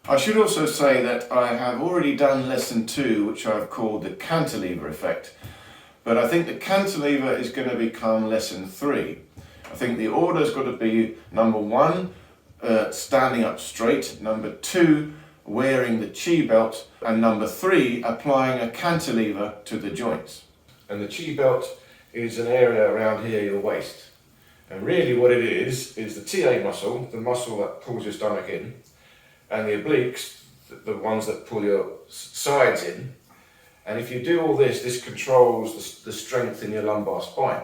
I should also say that I have already done lesson 2, which I've called the cantilever effect, but I think the cantilever is going to become lesson 3. I think the order's got to be number 1, standing up straight, number 2, wearing the chi belt, and number 3, applying a cantilever to the joints. And the chi belt is an area around here, your waist. And really what it is the TA muscle, the muscle that pulls your stomach in, and the obliques, the ones that pull your sides in. And if you do all this, this controls the strength in your lumbar spine.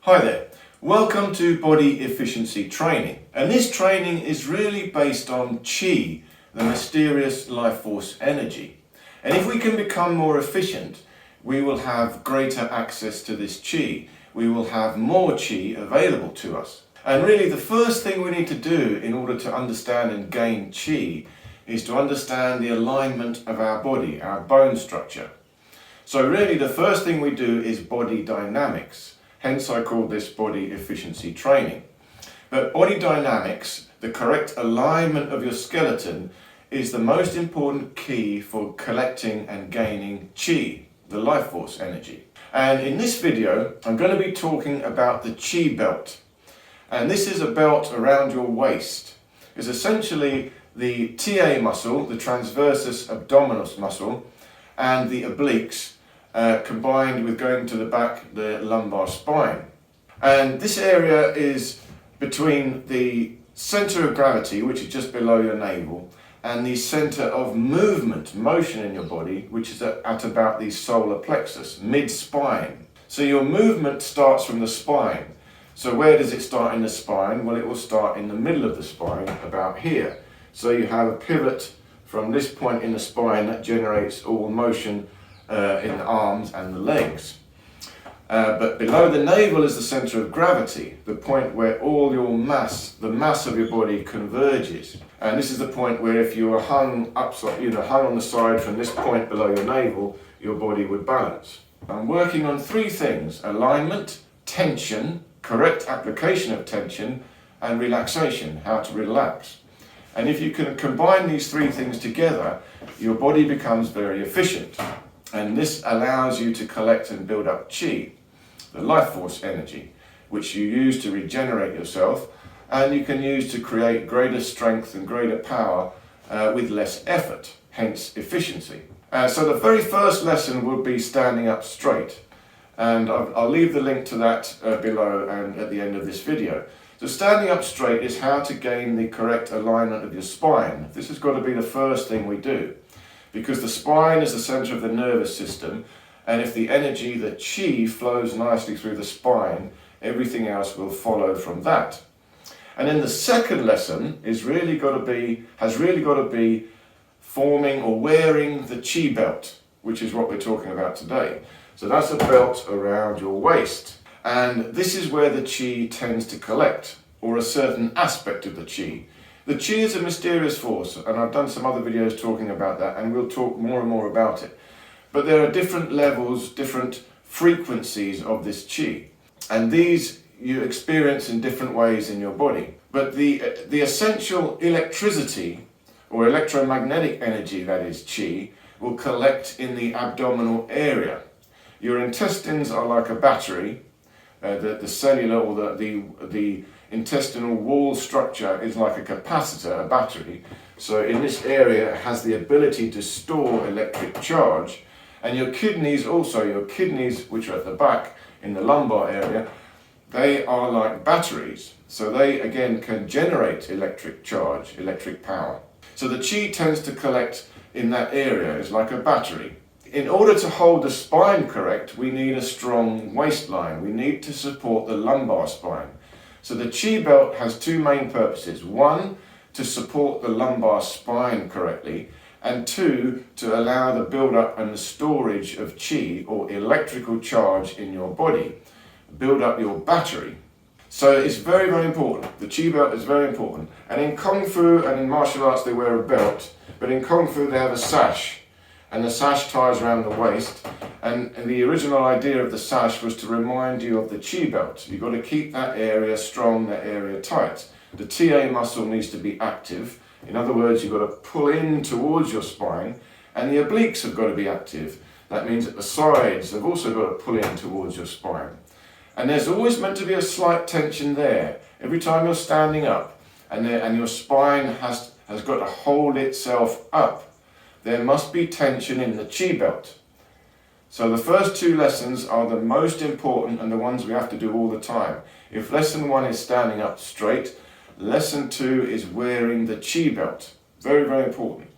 Hi there, welcome to Body Efficiency Training. And this training is really based on Chi, the mysterious life force energy. And if we can become more efficient, we will have greater access to this Chi. We will have more Chi available to us. And really the first thing we need to do in order to understand and gain Chi is to understand the alignment of our body, our bone structure. So really the first thing we do is body dynamics. Hence I call this body efficiency training. But body dynamics, the correct alignment of your skeleton, is the most important key for collecting and gaining Chi, the life force energy. And in this video, I'm going to be talking about the chi belt. And this is a belt around your waist. It's essentially the TA muscle, the transversus abdominis muscle, and the obliques, combined with going to the back, the lumbar spine. And this area is between the center of gravity, which is just below your navel, and the center of movement, motion in your body, which is at about the solar plexus, mid-spine. So your movement starts from the spine. So where does it start in the spine? Well, it will start in the middle of the spine, about here. So you have a pivot from this point in the spine that generates all motion in the arms and the legs. But below the navel is the center of gravity, the point where all your mass, the mass of your body converges. And this is the point where if you were hung upside, hung on the side from this point below your navel, your body would balance. I'm working on 3 things: alignment, tension, correct application of tension, and relaxation, how to relax. And if you can combine these 3 things together, your body becomes very efficient. And this allows you to collect and build up Chi, the life force energy, which you use to regenerate yourself, and you can use to create greater strength and greater power with less effort, hence efficiency. So the very first lesson would be standing up straight, and I'll leave the link to that below and at the end of this video. So standing up straight is how to gain the correct alignment of your spine. This has got to be the first thing we do, because the spine is the center of the nervous system, and if the energy, the Chi, flows nicely through the spine, everything else will follow from that. And then the second lesson has really got to be forming or wearing the chi belt, which is what we're talking about today. So that's a belt around your waist. And this is where the chi tends to collect, or a certain aspect of the chi. The chi is a mysterious force, and I've done some other videos talking about that, and we'll talk more and more about it. But there are different levels, different frequencies of this chi. And these you experience in different ways in your body. But the essential electricity or electromagnetic energy, that is Chi, will collect in the abdominal area. Your intestines are like a battery. The cellular or the intestinal wall structure is like a capacitor, a battery. So in this area it has the ability to store electric charge. And your kidneys also, which are at the back in the lumbar area, they are like batteries. So they again can generate electric charge, electric power. So the Chi tends to collect in that area. It's like a battery. In order to hold the spine correct, we need a strong waistline. We need to support the lumbar spine. So the Chi belt has 2 main purposes. 1, to support the lumbar spine correctly, and 2, to allow the build-up and the storage of Chi, or electrical charge, in your body. Build up your battery. So it's very, very important. The Chi belt is very important. And in Kung Fu and in martial arts they wear a belt, but in Kung Fu they have a sash. and the sash ties around the waist. And the original idea of the sash was to remind you of the chi belt. You've got to keep that area strong, that area tight. The TA muscle needs to be active. In other words, you've got to pull in towards your spine, and the obliques have got to be active. That means that the sides have also got to pull in towards your spine. And there's always meant to be a slight tension there. Every time you're standing up and your spine has got to hold itself up, there must be tension in the chi belt. So the first two lessons are the most important and the ones we have to do all the time. If lesson 1 is standing up straight, lesson 2 is wearing the chi belt. Very, very important.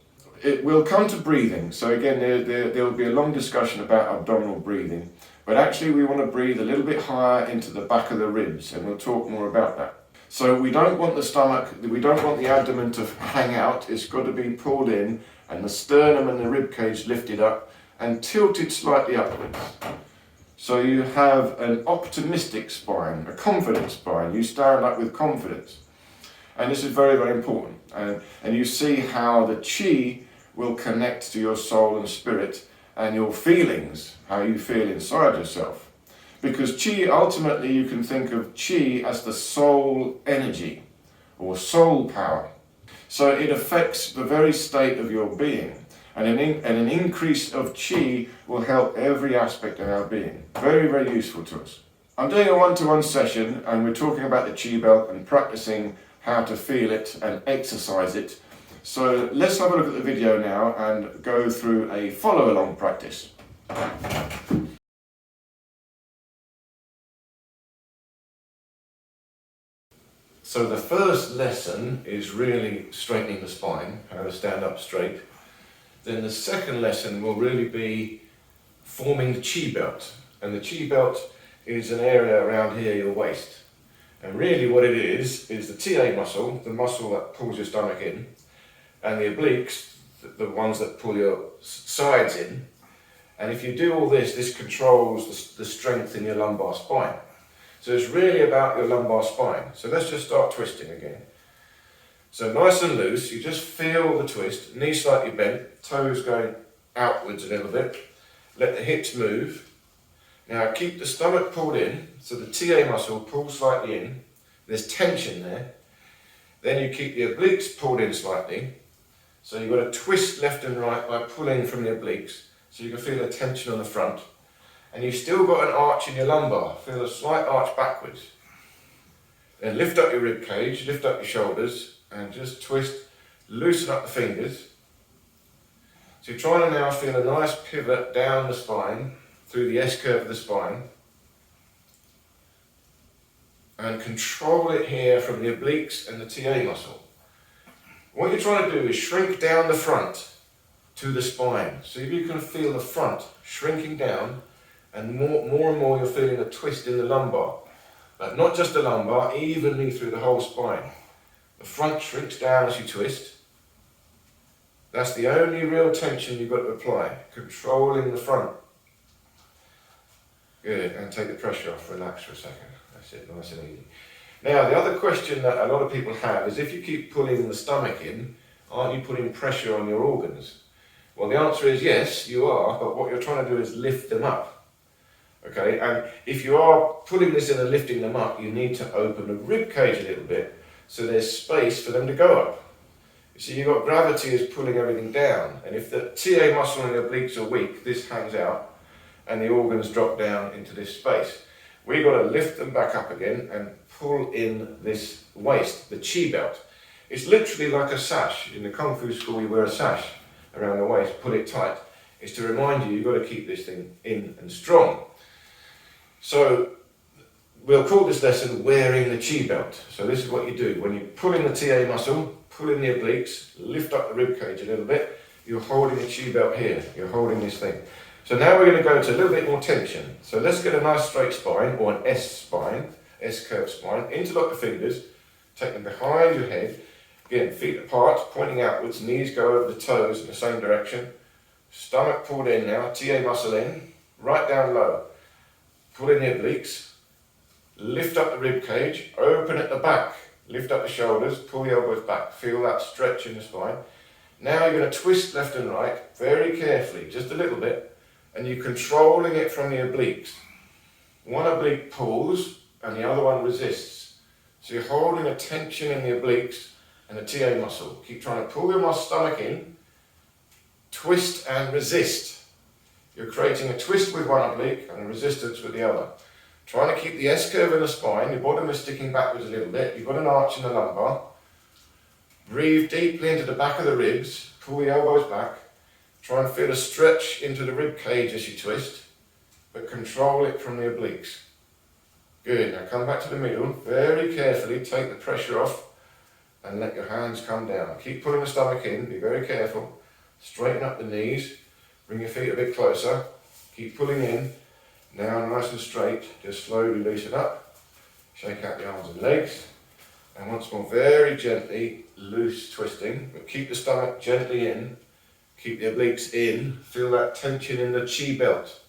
It will come to breathing. So again, there will be a long discussion about abdominal breathing. But actually we want to breathe a little bit higher into the back of the ribs, and we'll talk more about that. So we don't want the stomach, we don't want the abdomen to hang out. It's got to be pulled in, and the sternum and the rib cage lifted up and tilted slightly upwards. So you have an optimistic spine, a confident spine. You stand up with confidence. And this is very, very important. And you see how the chi will connect to your soul and spirit and your feelings, how you feel inside yourself. Because chi, ultimately you can think of chi as the soul energy or soul power. So it affects the very state of your being. And an increase of chi will help every aspect of our being. Very, very useful to us. I'm doing a one-to-one session, and we're talking about the chi belt and practicing how to feel it and exercise it. So let's have a look at the video now and go through a follow-along practice. So the first lesson is really straightening the spine, how to stand up straight. Then the second lesson will really be forming the chi belt. And the chi belt is an area around here, your waist. And really what it is the TA muscle, the muscle that pulls your stomach in, and the obliques, the ones that pull your sides in. And if you do all this, this controls the strength in your lumbar spine. So it's really about your lumbar spine. So let's just start twisting again. So nice and loose, you just feel the twist, knees slightly bent, toes going outwards a little bit. Let the hips move. Now keep the stomach pulled in, so the TA muscle pulls slightly in. There's tension there. Then you keep the obliques pulled in slightly. So you've got to twist left and right by pulling from the obliques, so you can feel the tension on the front. And you've still got an arch in your lumbar. Feel a slight arch backwards. Then lift up your rib cage, lift up your shoulders, and just twist, loosen up the fingers. So you're trying to now feel a nice pivot down the spine, through the S-curve of the spine. And control it here from the obliques and the TA muscle. What you're trying to do is shrink down the front to the spine. So if you can feel the front shrinking down, and more and more you're feeling a twist in the lumbar. But not just the lumbar, evenly through the whole spine. The front shrinks down as you twist. That's the only real tension you've got to apply, controlling the front. Good, and take the pressure off, relax for a second. That's it, nice and easy. Now, the other question that a lot of people have is, if you keep pulling the stomach in, aren't you putting pressure on your organs? Well, the answer is yes, you are, but what you're trying to do is lift them up. Okay, and if you are pulling this in and lifting them up, you need to open the rib cage a little bit, so there's space for them to go up. You see, you've got gravity is pulling everything down, and if the TA muscle and the obliques are weak, this hangs out, and the organs drop down into this space. We've got to lift them back up again and pull in this waist, the chi belt. It's literally like a sash. In the Kung Fu school, you wear a sash around the waist, pull it tight. It's to remind you, you've got to keep this thing in and strong. So we'll call this lesson wearing the chi belt. So this is what you do. When you pull in the TA muscle, pull in the obliques, lift up the rib cage a little bit, you're holding the chi belt here. You're holding this thing. So now we're going to go to a little bit more tension. So let's get a nice straight spine, or an S spine, S-curved spine. Interlock the fingers, take them behind your head. Again, feet apart, pointing outwards, knees go over the toes in the same direction. Stomach pulled in now, TA muscle in, right down low. Pull in the obliques, lift up the rib cage, open at the back, lift up the shoulders, pull the elbows back, feel that stretch in the spine. Now you're going to twist left and right very carefully, just a little bit, and you're controlling it from the obliques. One oblique pulls and the other one resists. So you're holding a tension in the obliques and the TA muscle. Keep trying to pull your stomach in, twist and resist. You're creating a twist with one oblique and a resistance with the other. Trying to keep the S-curve in the spine, your bottom is sticking backwards a little bit, you've got an arch in the lumbar. Breathe deeply into the back of the ribs, pull the elbows back. Try and feel a stretch into the rib cage as you twist, but control it from the obliques. Good, now come back to the middle, very carefully take the pressure off and let your hands come down. Keep pulling the stomach in, be very careful. Straighten up the knees, bring your feet a bit closer, keep pulling in. Now nice and straight, just slowly loosen up, shake out the arms and legs, and once more very gently, loose twisting, but keep the stomach gently in, keep the obliques in, feel that tension in the chi belt.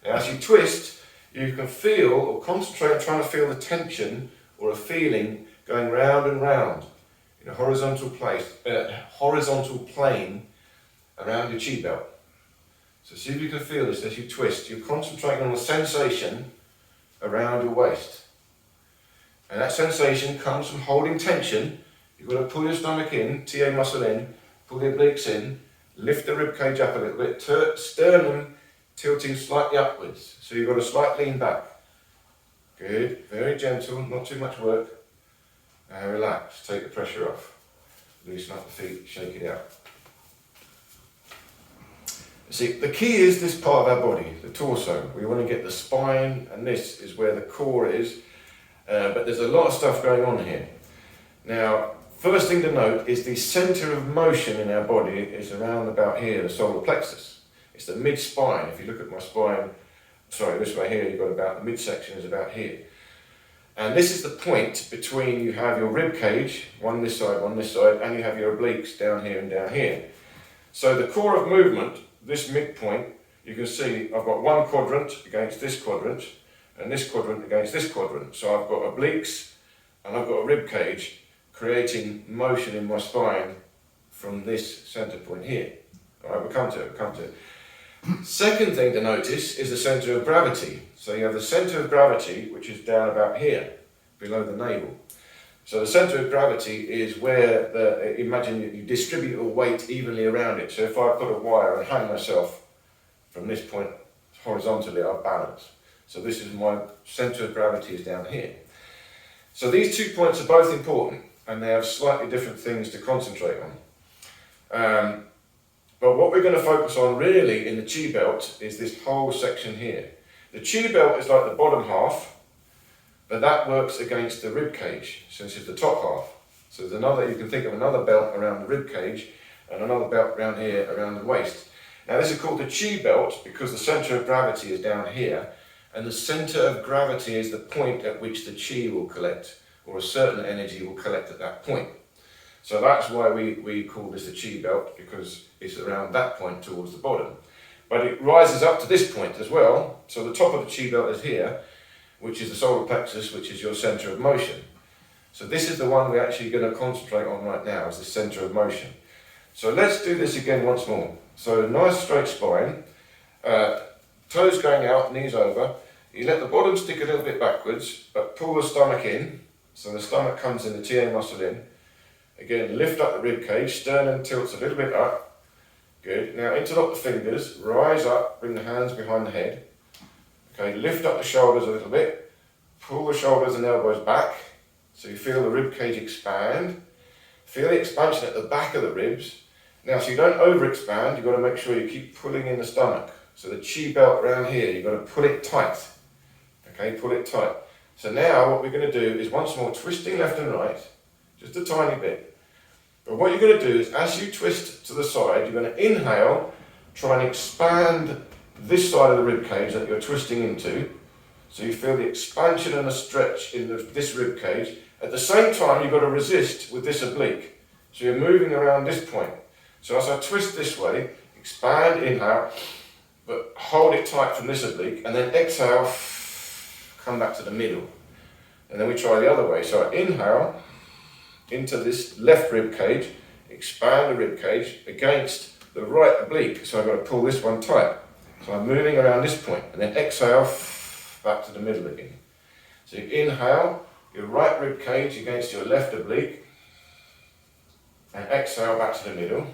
Now as you twist, you can feel or concentrate on trying to feel the tension or a feeling going round and round in a horizontal plane around your chi belt. So see if you can feel this as you twist. You're concentrating on the sensation around your waist. And that sensation comes from holding tension. You've got to pull your stomach in, TA muscle in, pull the obliques in, lift the rib cage up a little bit, sternum tilting slightly upwards. So you've got a slight lean back. Good, very gentle, not too much work. And relax, take the pressure off. Loosen up the feet, shake it out. See, the key is this part of our body, the torso. We want to get the spine, and this is where the core is. But there's a lot of stuff going on here. Now, first thing to note is the center of motion in our body is around about here, the solar plexus. It's the mid-spine. If you look at my spine, sorry, this way here, you've got about the midsection is about here. And this is the point between you have your rib cage, one this side, and you have your obliques down here and down here. So the core of movement, this midpoint, you can see I've got one quadrant against this quadrant and this quadrant against this quadrant. So I've got obliques and I've got a rib cage creating motion in my spine from this center point here. All right, we'll come to it. Second thing to notice is the center of gravity. So you have the center of gravity, which is down about here, below the navel. So the center of gravity is where, imagine you distribute your weight evenly around it. So if I put a wire and hang myself from this point horizontally, I'll balance. So this is my center of gravity is down here. So these 2 points are both important and they have slightly different things to concentrate on. But what we're going to focus on really in the chi belt is this whole section here. The chi belt is like the bottom half, but that works against the rib cage, since it's the top half. So there's another, you can think of another belt around the rib cage and another belt around here around the waist. Now this is called the chi belt because the center of gravity is down here, and the center of gravity is the point at which the chi will collect, or a certain energy will collect at that point. So that's why we call this the chi belt, because it's around that point towards the bottom. But it rises up to this point as well. So the top of the chi belt is here, which is the solar plexus, which is your center of motion. So this is the one we're actually going to concentrate on right now, is the center of motion. So let's do this again once more. So nice straight spine, toes going out, knees over. You let the bottom stick a little bit backwards, but pull the stomach in. So the stomach comes in, the TA muscle in. Again, lift up the rib cage, sternum tilts a little bit up. Good. Now interlock the fingers, rise up, bring the hands behind the head. Okay, lift up the shoulders a little bit, pull the shoulders and elbows back, so you feel the rib cage expand. Feel the expansion at the back of the ribs. Now, so you don't overexpand, you've got to make sure you keep pulling in the stomach. So the chi belt around here, you've got to pull it tight. Okay, pull it tight. So now what we're going to do is once more twisting left and right, just a tiny bit. But what you're going to do is as you twist to the side, you're going to inhale, try and expand this side of the rib cage that you're twisting into. So you feel the expansion and the stretch in this rib cage. At the same time, you've got to resist with this oblique. So you're moving around this point. So as I twist this way, expand, inhale, but hold it tight from this oblique, and then exhale, come back to the middle. And then we try the other way. So I inhale into this left rib cage, expand the rib cage against the right oblique. So I've got to pull this one tight. So I'm moving around this point, and then exhale back to the middle again. So you inhale your right rib cage against your left oblique, and exhale back to the middle.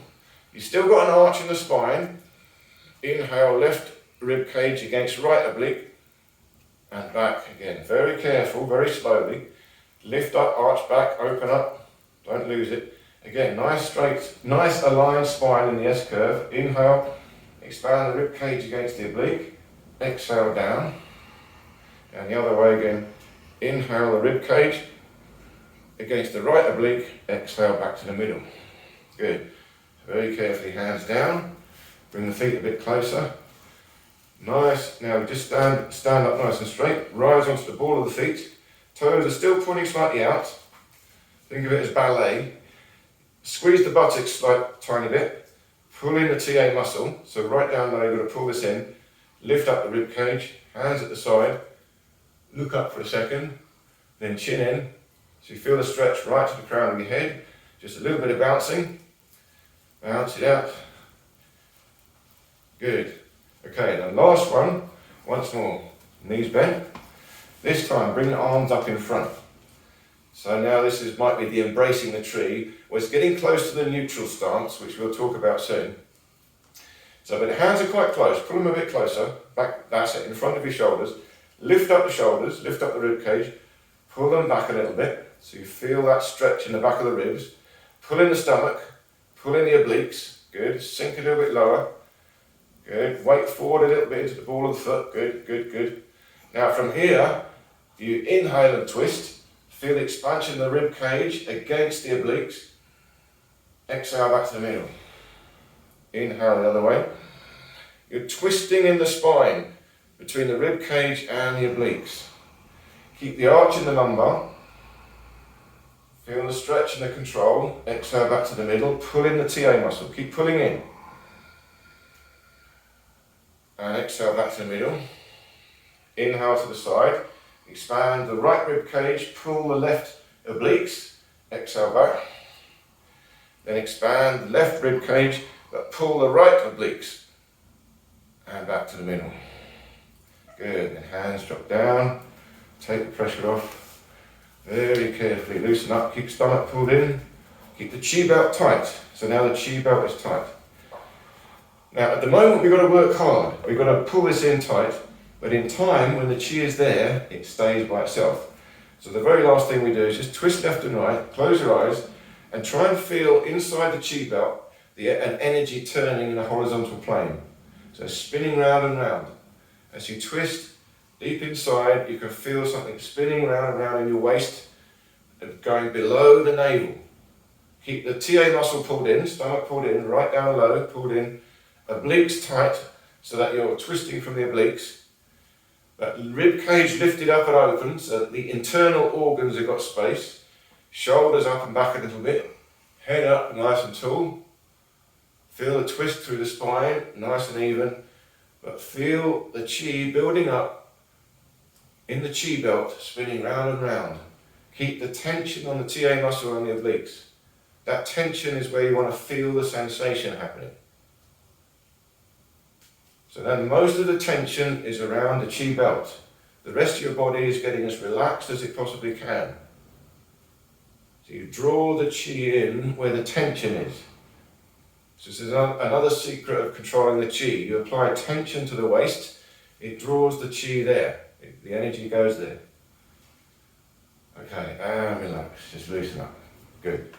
You've still got an arch in the spine. Inhale, left rib cage against right oblique, and back again. Very careful, very slowly. Lift up, arch back, open up, don't lose it. Again, nice straight, nice aligned spine in the S-curve. Inhale, expand the rib cage against the oblique, exhale down, and the other way again. Inhale the rib cage against the right oblique, exhale back to the middle. Good. Very carefully, hands down, bring the feet a bit closer. Nice, now just stand up nice and straight, rise onto the ball of the feet, toes are still pointing slightly out, think of it as ballet. Squeeze the buttocks like tiny bit, pull in the TA muscle, so right down there you've got to pull this in, lift up the rib cage, hands at the side, look up for a second, then chin in, so you feel the stretch right to the crown of your head, just a little bit of bouncing, bounce it out, good. Okay, the last one, once more, knees bent, this time bring the arms up in front. So now this might be the embracing the tree, where it's getting close to the neutral stance, which we'll talk about soon. So, but the hands are quite close, pull them a bit closer, back, that's it, in front of your shoulders. Lift up the shoulders, lift up the rib cage, pull them back a little bit, so you feel that stretch in the back of the ribs. Pull in the stomach, pull in the obliques, good, sink a little bit lower, good, weight forward a little bit into the ball of the foot, good, good, good. Now from here, you inhale and twist. Feel the expansion of the rib cage against the obliques. Exhale back to the middle. Inhale the other way. You're twisting in the spine between the rib cage and the obliques. Keep the arch in the lumbar. Feel the stretch and the control. Exhale back to the middle. Pull in the TA muscle. Keep pulling in. And exhale back to the middle. Inhale to the side. Expand the right rib cage, pull the left obliques, exhale back. Then expand the left rib cage, but pull the right obliques. And back to the middle. Good, then hands drop down, take the pressure off. Very carefully, loosen up, keep stomach pulled in. Keep the chi belt tight. So now the chi belt is tight. Now at the moment we've got to work hard. We've got to pull this in tight. But in time, when the chi is there, it stays by itself. So the very last thing we do is just twist left and right, close your eyes, and try and feel inside the chi belt an energy turning in a horizontal plane. So spinning round and round. As you twist deep inside, you can feel something spinning round and round in your waist, and going below the navel. Keep the TA muscle pulled in, stomach pulled in, right down low, pulled in, obliques tight, so that you're twisting from the obliques. That rib cage lifted up and open, so that the internal organs have got space. Shoulders up and back a little bit. Head up, nice and tall. Feel the twist through the spine, nice and even. But feel the chi building up in the chi belt, spinning round and round. Keep the tension on the TA muscle and the obliques. That tension is where you want to feel the sensation happening. So then most of the tension is around the chi belt. The rest of your body is getting as relaxed as it possibly can. So you draw the chi in where the tension is. So this is another secret of controlling the chi. You apply tension to the waist, it draws the chi there. The energy goes there. Okay, and relax, just loosen up. Good.